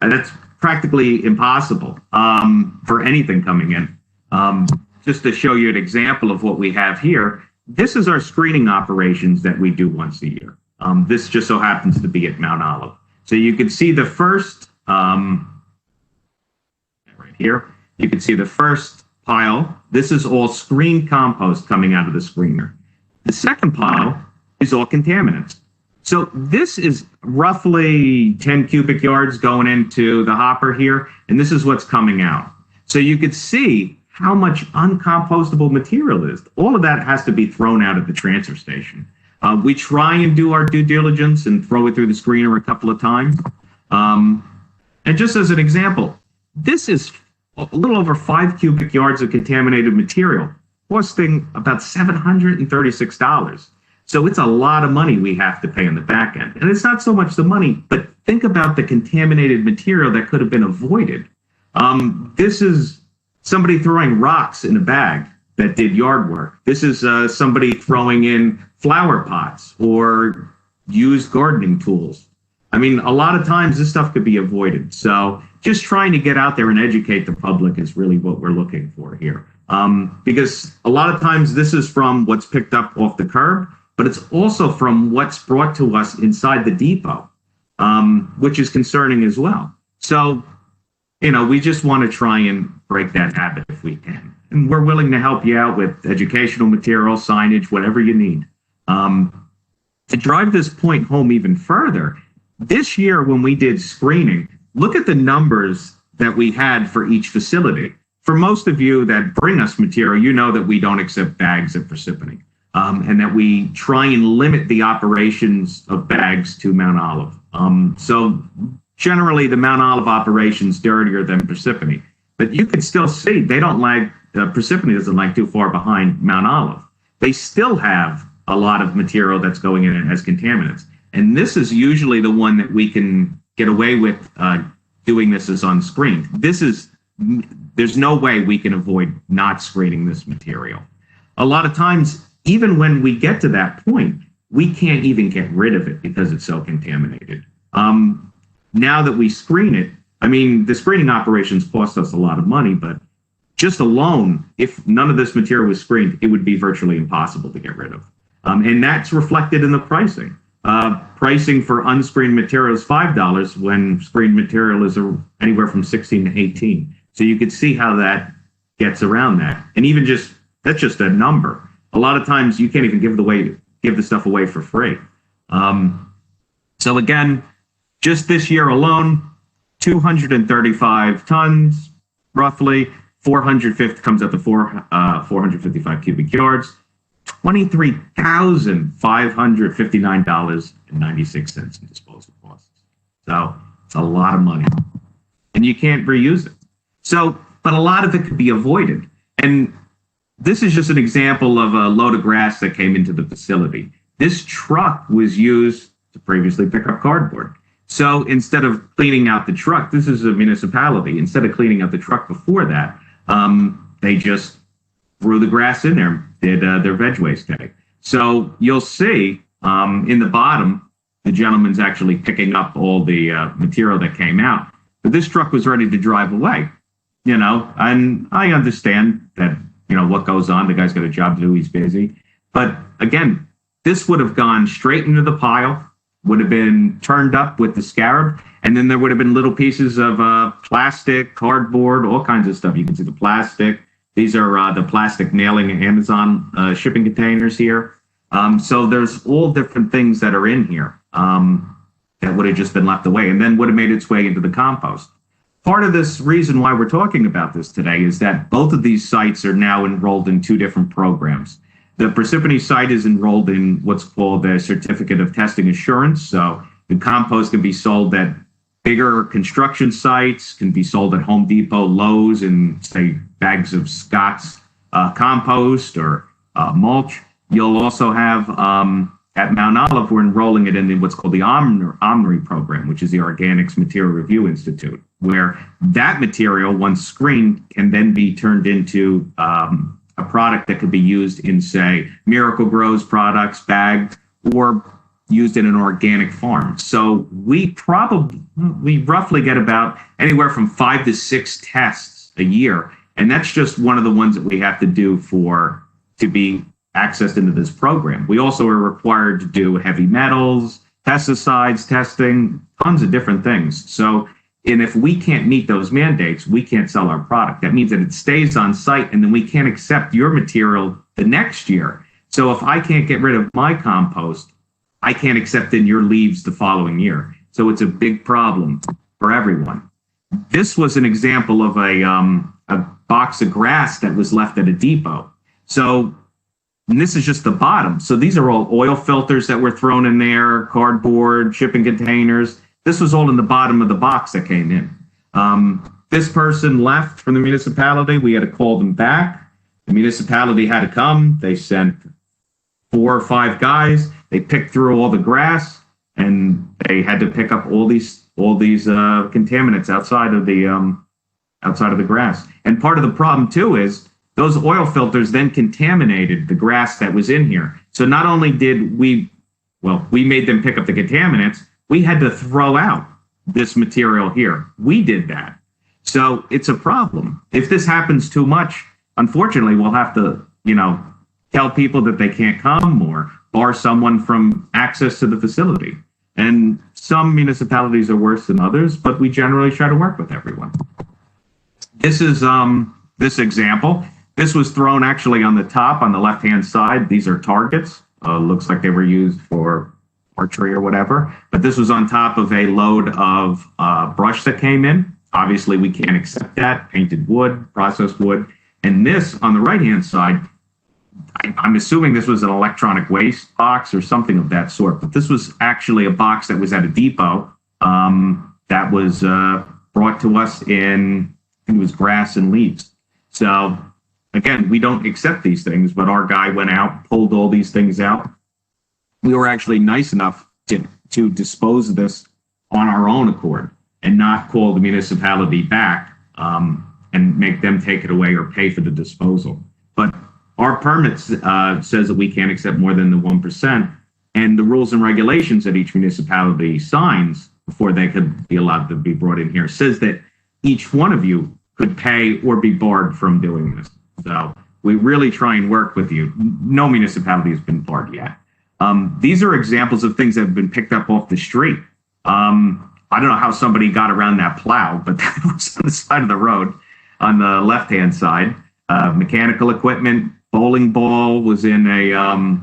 And that's practically impossible for anything coming in. Just to show you an example of what we have here, this is our screening operations that we do once a year. This just so happens to be at Mount Olive. So you can see the first, right here, you can see the first pile. This is all screened compost coming out of the screener. The second pile is all contaminants. So this is roughly 10 cubic yards going into the hopper here, and this is what's coming out. So you could see how much uncompostable material is. All of that has to be thrown out at the transfer station. We try and do our due diligence and throw it through the screener a couple of times. And just as an example, this is a little over 5 cubic yards of contaminated material, costing about $736. So it's a lot of money we have to pay on the back end. And it's not so much the money, but think about the contaminated material that could have been avoided. This is somebody throwing rocks in a bag that did yard work. This is somebody throwing in flower pots or used gardening tools. I mean, a lot of times this stuff could be avoided. So just trying to get out there and educate the public is really what we're looking for here. Because a lot of times this is from what's picked up off the curb, but it's also from what's brought to us inside the depot, which is concerning as well. So, we just want to try and break that habit if we can. And we're willing to help you out with educational material, signage, whatever you need. To drive this point home even further, this year when we did screening, look at the numbers that we had for each facility. For most of you that bring us material, you know that we don't accept bags at Parsippany, and that we try and limit the operations of bags to Mount Olive. So generally, the Mount Olive operation's dirtier than Parsippany, but you can still see they don't lag. Parsippany doesn't lag too far behind Mount Olive. They still have a lot of material that's going in as contaminants. And this is usually the one that we can get away with doing this as unscreened. There's no way we can avoid not screening this material. A lot of times, even when we get to that point, we can't even get rid of it because it's so contaminated. Now that we screen it, I mean, the screening operations cost us a lot of money, but just alone, if none of this material was screened, it would be virtually impossible to get rid of. And that's reflected in the pricing. Pricing for unscreened material is $5 when screened material is anywhere from 16 to 18. So you could see how that gets around that. And even that's just a number. A lot of times you can't even give the stuff away for free. So again, just this year alone, 235 tons, roughly 450 comes up to 455 cubic yards, $23,559.96 in disposal costs. So it's a lot of money, and you can't reuse it. So, but a lot of it could be avoided. And this is just an example of a load of grass that came into the facility. This truck was used to previously pick up cardboard. So instead of cleaning out the truck, this is a municipality. Instead of cleaning out the truck before that, they just threw the grass in there, did their veg waste day. So you'll see in the bottom, the gentleman's actually picking up all the material that came out. But this truck was ready to drive away, and I understand that, what goes on. The guy's got a job to do. He's busy. But again, this would have gone straight into the pile, would have been turned up with the scarab, and then there would have been little pieces of plastic, cardboard, all kinds of stuff. You can see the plastic. These are the plastic nailing Amazon shipping containers here. So there's all different things that are in here that would have just been left away and then would have made its way into the compost. Part of this reason why we're talking about this today is that both of these sites are now enrolled in two different programs. The Parsippany site is enrolled in what's called a Certificate of Testing Assurance. So the compost can be sold at bigger construction sites, can be sold at Home Depot, Lowe's, and say bags of Scott's compost or mulch. You'll also have at Mount Olive, we're enrolling it in what's called the Omri program, which is the Organics Material Review Institute, where that material, once screened, can then be turned into a product that could be used in, say, Miracle Grow's products, bagged, or used in an organic farm. So we roughly get about anywhere from 5 to 6 tests a year. And that's just one of the ones that we have to do to be accessed into this program. We also are required to do heavy metals, pesticides testing, tons of different things. So, and if we can't meet those mandates, we can't sell our product. That means that it stays on site, and then we can't accept your material the next year. So if I can't get rid of my compost, I can't accept then your leaves the following year. So it's a big problem for everyone. This was an example of a box of grass that was left at a depot. So, and this is just the bottom. So these are all oil filters that were thrown in there, cardboard, shipping containers. This was all in the bottom of the box that came in. This person left from the municipality. We had to call them back. The municipality had to come. They sent 4 or 5 guys. They picked through all the grass, and they had to pick up all these contaminants outside of the grass. And part of the problem too is those oil filters then contaminated the grass that was in here. So not only did we made them pick up the contaminants, we had to throw out this material here. We did that. So it's a problem. If this happens too much, unfortunately, we'll have to, tell people that they can't come or bar someone from access to the facility. And some municipalities are worse than others, but we generally try to work with everyone. This is this example. This was thrown actually on the top, on the left-hand side. These are targets. Looks like they were used for archery or whatever. But this was on top of a load of brush that came in. Obviously, we can't accept that. Painted wood, processed wood. And this, on the right-hand side, I'm assuming this was an electronic waste box or something of that sort. But this was actually a box that was at a depot that was brought to us in, I think it was grass and leaves. So again, we don't accept these things, but our guy went out, pulled all these things out. We were actually nice enough to dispose of this on our own accord and not call the municipality back and make them take it away or pay for the disposal. But our permit says that we can't accept more than the 1%, and the rules and regulations that each municipality signs before they could be allowed to be brought in here says that each one of you could pay or be barred from doing this. So we really try and work with you. No municipality has been barred yet. These are examples of things that have been picked up off the street. I don't know how somebody got around that plow, but that was on the side of the road on the left-hand side. Mechanical equipment, bowling ball was in a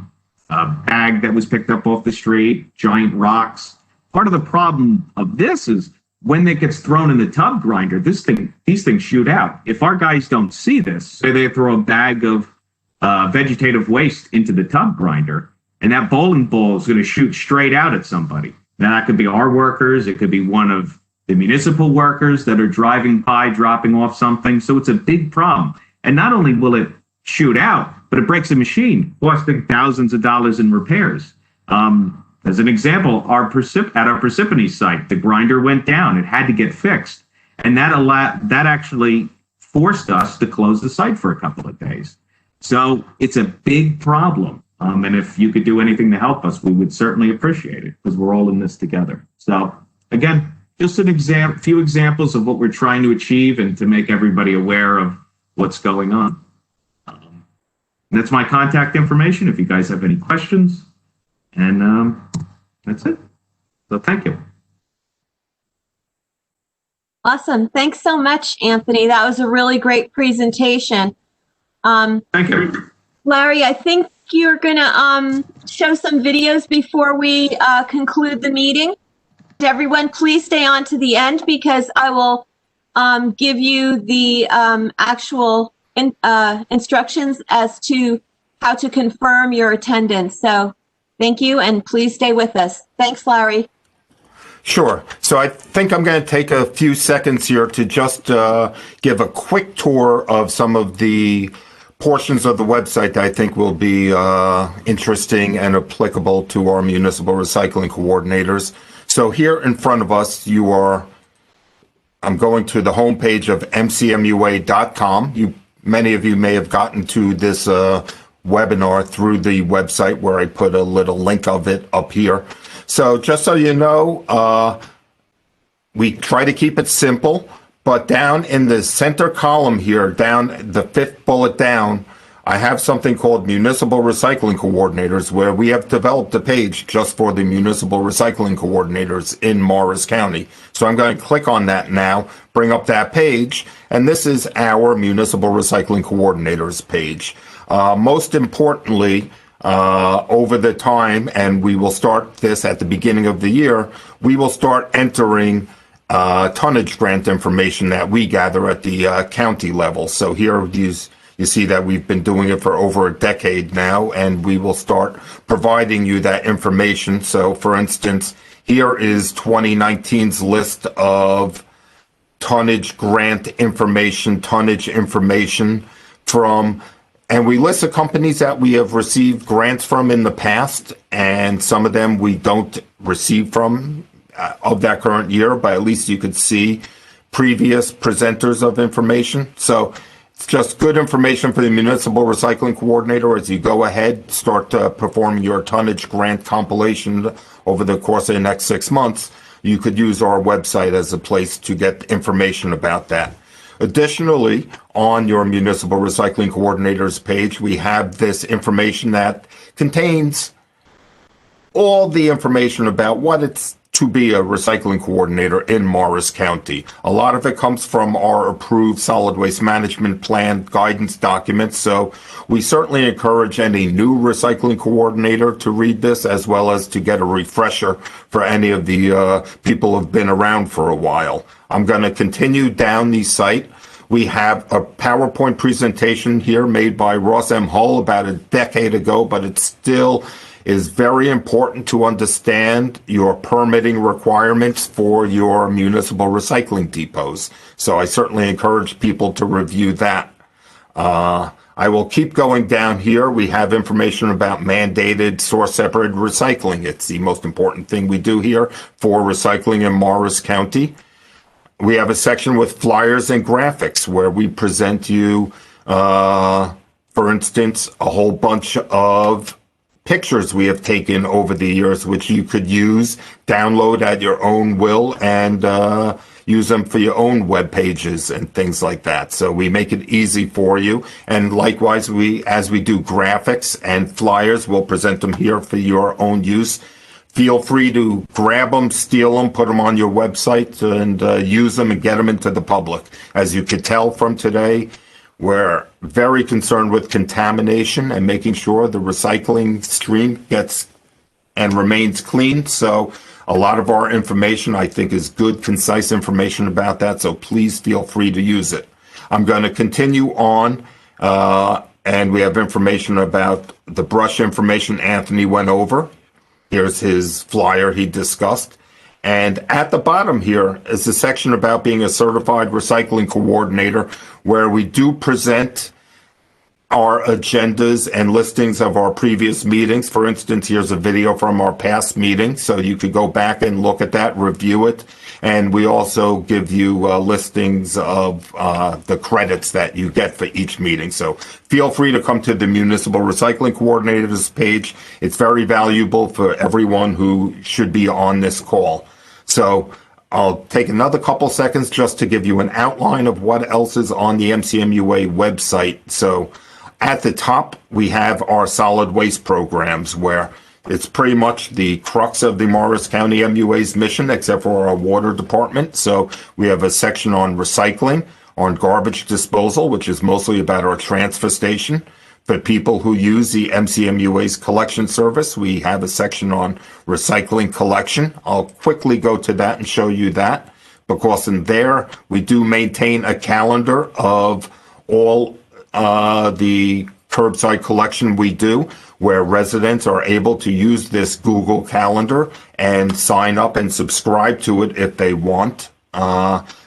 bag that was picked up off the street, giant rocks. Part of the problem of this is when it gets thrown in the tub grinder, these things shoot out. If our guys don't see this, say they throw a bag of vegetative waste into the tub grinder, and that bowling ball is going to shoot straight out at somebody. Now, that could be our workers. It could be one of the municipal workers that are driving by, dropping off something. So it's a big problem. And not only will it shoot out, but it breaks the machine, costing thousands of dollars in repairs. As an example, at our Parsippany site, the grinder went down. It had to get fixed. And that actually forced us to close the site for a couple of days. So it's a big problem. And if you could do anything to help us, we would certainly appreciate it because we're all in this together. So again, just few examples of what we're trying to achieve and to make everybody aware of what's going on. That's my contact information if you guys have any questions. And that's it. So thank you. Awesome. Thanks so much, Anthony. That was a really great presentation. Thank you. Larry, I think you're going to show some videos before we conclude the meeting. Everyone, please stay on to the end because I will give you the actual instructions as to how to confirm your attendance. So thank you, and please stay with us. Thanks, Larry. Sure. So I think I'm going to take a few seconds here to just give a quick tour of some of the portions of the website that I think will be interesting and applicable to our municipal recycling coordinators. So here in front of us, I'm going to the homepage of mcmua.com. Many of you may have gotten to this webinar through the website where I put a little link of it up here. So just so you know, we try to keep it simple, but down in the center column here, down the fifth bullet down, I have something called Municipal Recycling Coordinators, where we have developed a page just for the Municipal Recycling Coordinators in Morris County. So I'm going to click on that now, bring up that page, and this is our Municipal Recycling Coordinators page. Most importantly, over the time, and we will start this at the beginning of the year, we will start entering tonnage grant information that we gather at the county level. So here you see that we've been doing it for over a decade now, and we will start providing you that information. So for instance, here is 2019's list of tonnage grant information, and we list the companies that we have received grants from in the past, and some of them we don't receive from of that current year, but at least you could see previous presenters of information. So it's just good information for the Municipal Recycling Coordinator as you go ahead, start performing your tonnage grant compilation over the course of the next 6 months. You could use our website as a place to get information about that. Additionally, on your Municipal Recycling Coordinators page, we have this information that contains all the information about what it's to be a recycling coordinator in Morris County. A lot of it comes from our approved solid waste management plan guidance documents, so we certainly encourage any new recycling coordinator to read this, as well as to get a refresher for any of the people who have been around for a while. I'm going to continue down the site. We have a PowerPoint presentation here made by Ross M. Hull about a decade ago, but it still is very important to understand your permitting requirements for your municipal recycling depots. So I certainly encourage people to review that. I will keep going down here. We have information about mandated source-separated recycling. It's the most important thing we do here for recycling in Morris County. We have a section with flyers and graphics where we present you, for instance, a whole bunch of pictures we have taken over the years, which you could use, download at your own will, and use them for your own web pages and things like that. So we make it easy for you. And likewise, as we do graphics and flyers, we'll present them here for your own use. Feel free to grab them, steal them, put them on your website, and use them and get them into the public. As you could tell from today, we're very concerned with contamination and making sure the recycling stream gets and remains clean. So a lot of our information, I think, is good, concise information about that. So please feel free to use it. I'm going to continue on, and we have information about the brush information Anthony went over. Here's his flyer he discussed. And at the bottom here is a section about being a certified recycling coordinator, where we do present our agendas and listings of our previous meetings. For instance, here's a video from our past meeting, so you could go back and look at that, review it. And we also give you listings of the credits that you get for each meeting. So feel free to come to the Municipal Recycling Coordinators page. It's very valuable for everyone who should be on this call. So I'll take another couple seconds just to give you an outline of what else is on the MCMUA website. So at the top, we have our solid waste programs, where it's pretty much the crux of the Morris County MUA's mission, except for our water department. So we have a section on recycling, on garbage disposal, which is mostly about our transfer station. For people who use the MCMUA's collection service, we have a section on recycling collection. I'll quickly go to that and show you that, because in there we do maintain a calendar of all the curbside collection we do, where residents are able to use this Google Calendar and sign up and subscribe to it if they want,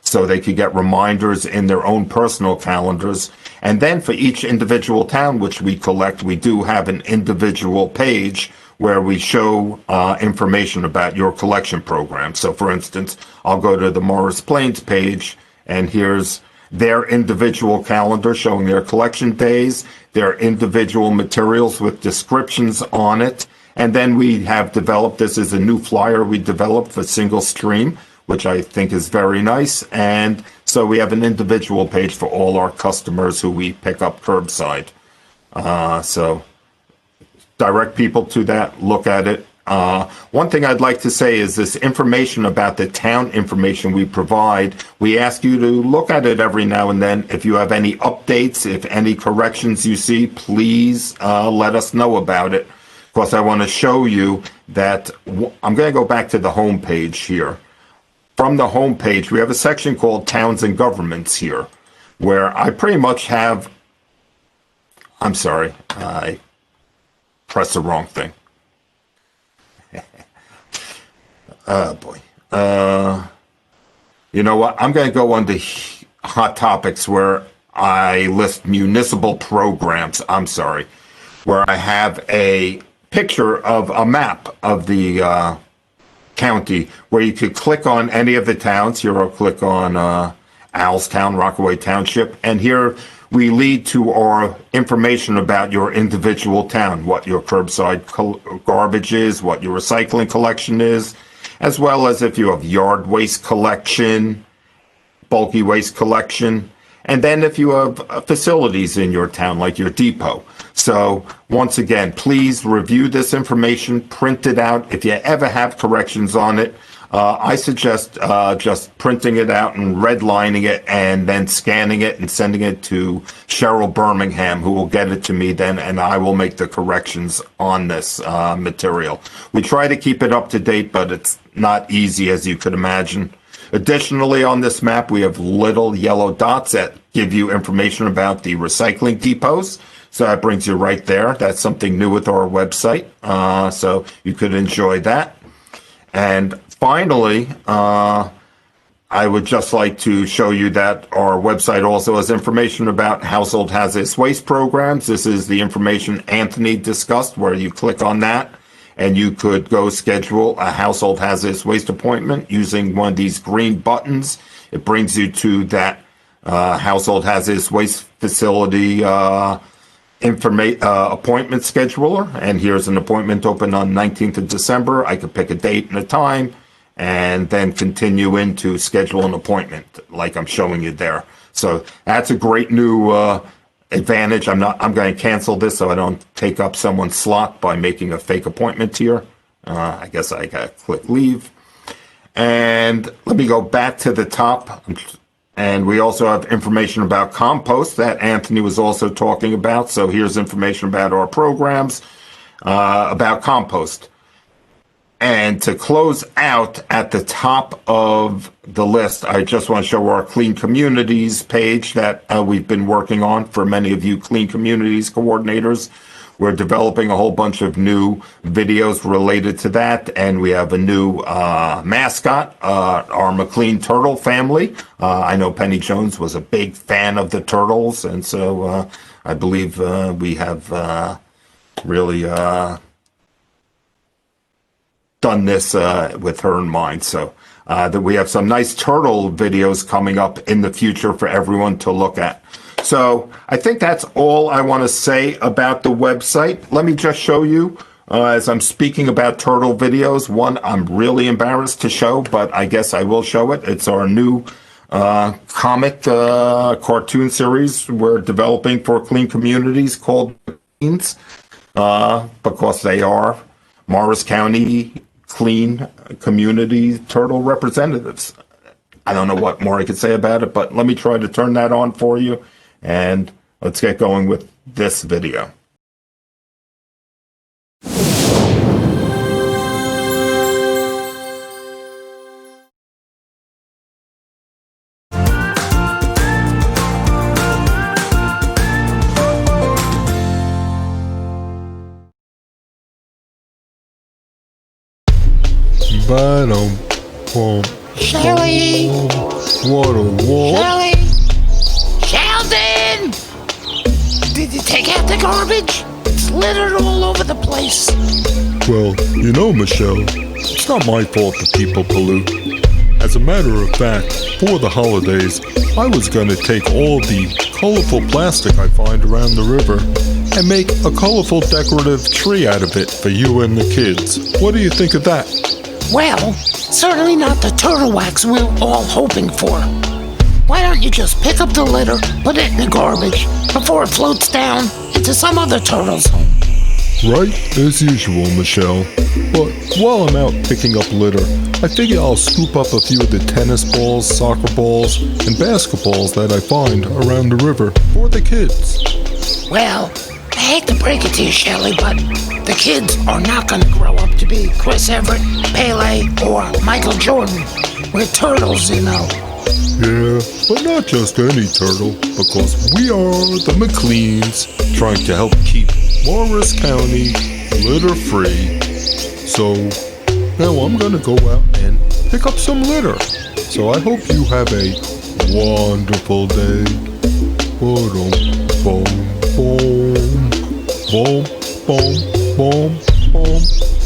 so they could get reminders in their own personal calendars. And then for each individual town which we collect, we do have an individual page where we show information about your collection program. So for instance, I'll go to the Morris Plains page, and here's their individual calendar showing their collection days, their individual materials with descriptions on it. And then we have developed, this is a new flyer we developed for single stream, which I think is very nice. And so we have an individual page for all our customers who we pick up curbside. So direct people to that, look at it. One thing I'd like to say is this information about the town information we provide, we ask you to look at it every now and then. If you have any updates, if any corrections you see, please let us know about it. Of course, I want to show you that I'm going to go back to the home page here. From the home page, we have a section called Towns and Governments here, where I pretty much have, I'm sorry, I pressed the wrong thing. Oh boy. You know what? I'm going to go on to hot topics where I list municipal programs. I'm sorry. Where I have a picture of a map of the county where you could click on any of the towns. Here I'll click on Alstown, Rockaway Township. And here we lead to our information about your individual town, what your curbside garbage is, what your recycling collection is, as well as if you have yard waste collection, bulky waste collection, and then if you have facilities in your town, like your depot. So once again, please review this information, print it out. If you ever have corrections on it, I suggest just printing it out and redlining it and then scanning it and sending it to Cheryl Birmingham, who will get it to me then, and I will make the corrections on this material. We try to keep it up to date, but it's not easy, as you could imagine. Additionally, on this map, we have little yellow dots that give you information about the recycling depots. So that brings you right there. That's something new with our website. So you could enjoy that. And finally, I I would just like to show you that our website also has information about household hazardous waste programs. This is the information Anthony discussed, where you click on that and you could go schedule a household hazardous waste appointment using one of these green buttons. It brings you to that household hazardous waste facility appointment scheduler. And here's an appointment open on 19th of December. I could pick a date and a time and then continue into schedule an appointment like I'm showing you there. So that's a great new advantage. I'm going to cancel this so I don't take up someone's slot by making a fake appointment here. I guess I got to click leave. And let me go back to the top. And we also have information about compost that Anthony was also talking about. So here's information about our programs about compost. And to close out at the top of the list, I just want to show our Clean Communities page that we've been working on for many of you Clean Communities coordinators. We're developing a whole bunch of new videos related to that, and we have a new mascot, our McLean Turtle family. I know Penny Jones was a big fan of the turtles, and so I believe we have really done this with her in mind. So that we have some nice turtle videos coming up in the future for everyone to look at. So I think that's all I want to say about the website. Let me just show you, as I'm speaking about turtle videos, one I'm really embarrassed to show, but I guess I will show it. It's our new comic cartoon series we're developing for Clean Communities called Cleans, because they are Morris County Clean Community Turtle representatives. I don't know what more I could say about it, but let me try to turn that on for you, and let's get going with this video. Shelly! What a walk. Shelly! Sheldon! Did you take out the garbage? It's littered all over the place. Well, you know, Michelle, it's not my fault that people pollute. As a matter of fact, for the holidays, I was gonna take all the colorful plastic I find around the river and make a colorful decorative tree out of it for you and the kids. What do you think of that? Well, certainly not the turtle wax we're all hoping for. Why don't you just pick up the litter, put it in the garbage, before it floats down into some other turtle's home? Right, as usual, Michelle. But while I'm out picking up litter, I figure I'll scoop up a few of the tennis balls, soccer balls, and basketballs that I find around the river for the kids. Well, I hate to break it to you, Shelley, but the kids are not going to grow up to be Chris Everett, Pele, or Michael Jordan. We're turtles, you know. Yeah, but not just any turtle, because we are the McLeans, trying to help keep Morris County litter-free. So, now I'm gonna go out and pick up some litter. So I hope you have a wonderful day. Boom, boom, boom, boom, boom, boom, boom,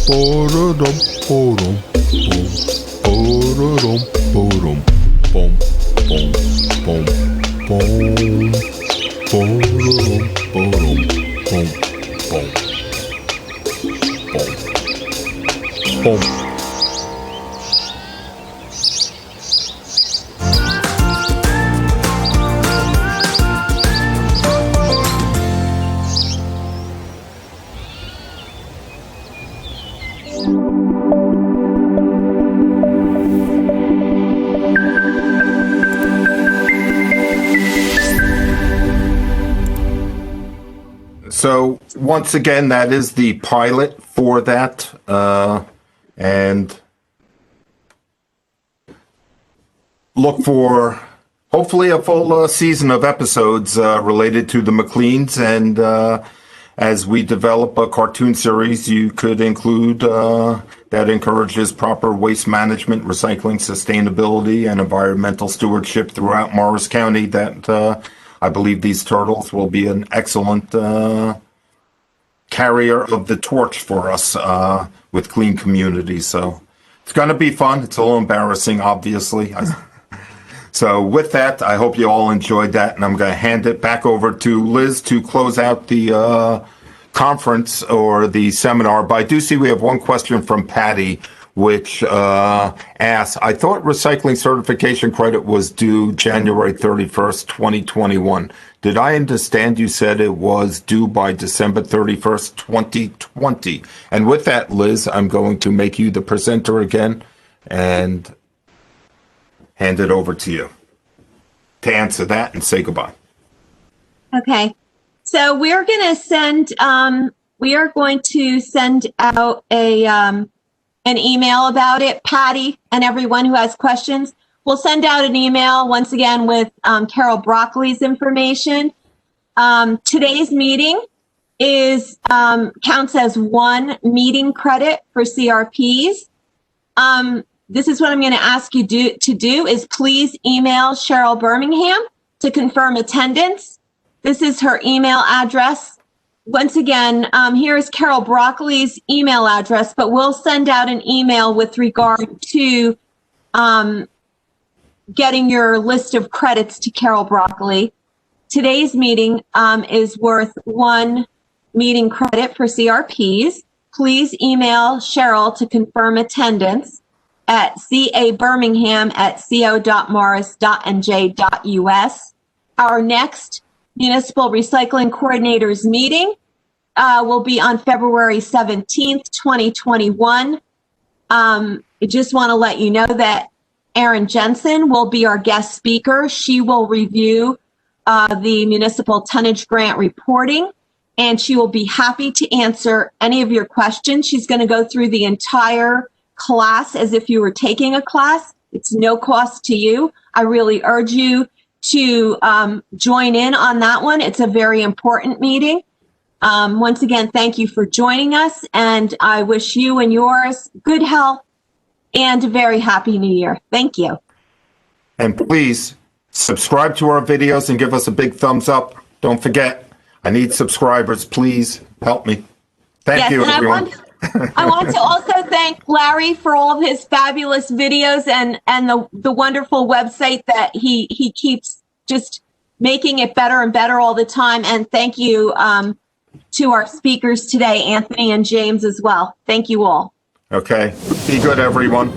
boom, boom, boom, boom, boom, boom, boom, boom, boom, boom, boom, boom, boom. So once again, that is the pilot for that, and look for hopefully a full season of episodes related to the McLeans, and as we develop a cartoon series, you could include that encourages proper waste management, recycling, sustainability, and environmental stewardship throughout Morris County. That I believe these turtles will be an excellent carrier of the torch for us with clean communities. So it's going to be fun. It's a little embarrassing, obviously. So with that, I hope you all enjoyed that, and I'm going to hand it back over to Liz to close out the conference or the seminar. But I do see we have one question from Patty, which asks, I thought recycling certification credit was due January 31st, 2021. Did I understand you said it was due by December 31st, 2020? And with that, Liz, I'm going to make you the presenter again and hand it over to you to answer that and say goodbye. Okay. So we are going to send out an email about it. Patty and everyone who has questions, we'll send out an email once again with Carol Broccoli's information. Today's meeting is counts as one meeting credit for CRPs. This is what I'm going to ask you to do is please email Cheryl Birmingham to confirm attendance. This is her email address. Once again, here is Carol Broccoli's email address, but we'll send out an email with regard to getting your list of credits to Carol Broccoli. Today's meeting is worth one meeting credit for CRPs. Please email Cheryl to confirm attendance at ca.birmingham@co.morris.nj.us. Our next Municipal Recycling Coordinators meeting will be on February 17th, 2021. I just want to let you know that Erin Jensen will be our guest speaker. She will review the municipal tonnage grant reporting, and she will be happy to answer any of your questions. She's going to go through the entire class as if you were taking a class. It's no cost to you. I really urge you to join in on that one. It's a very important meeting. Once again, thank you for joining us, and I wish you and yours good health and a very happy new year. Thank you. And please subscribe to our videos and give us a big thumbs up. Don't forget, I need subscribers. Please help me. Thank you, and everyone. I want to also thank Larry for all of his fabulous videos and the wonderful website that he keeps just making it better and better all the time. And thank you to our speakers today, Anthony and James as well. Thank you all. Okay. Be good, everyone.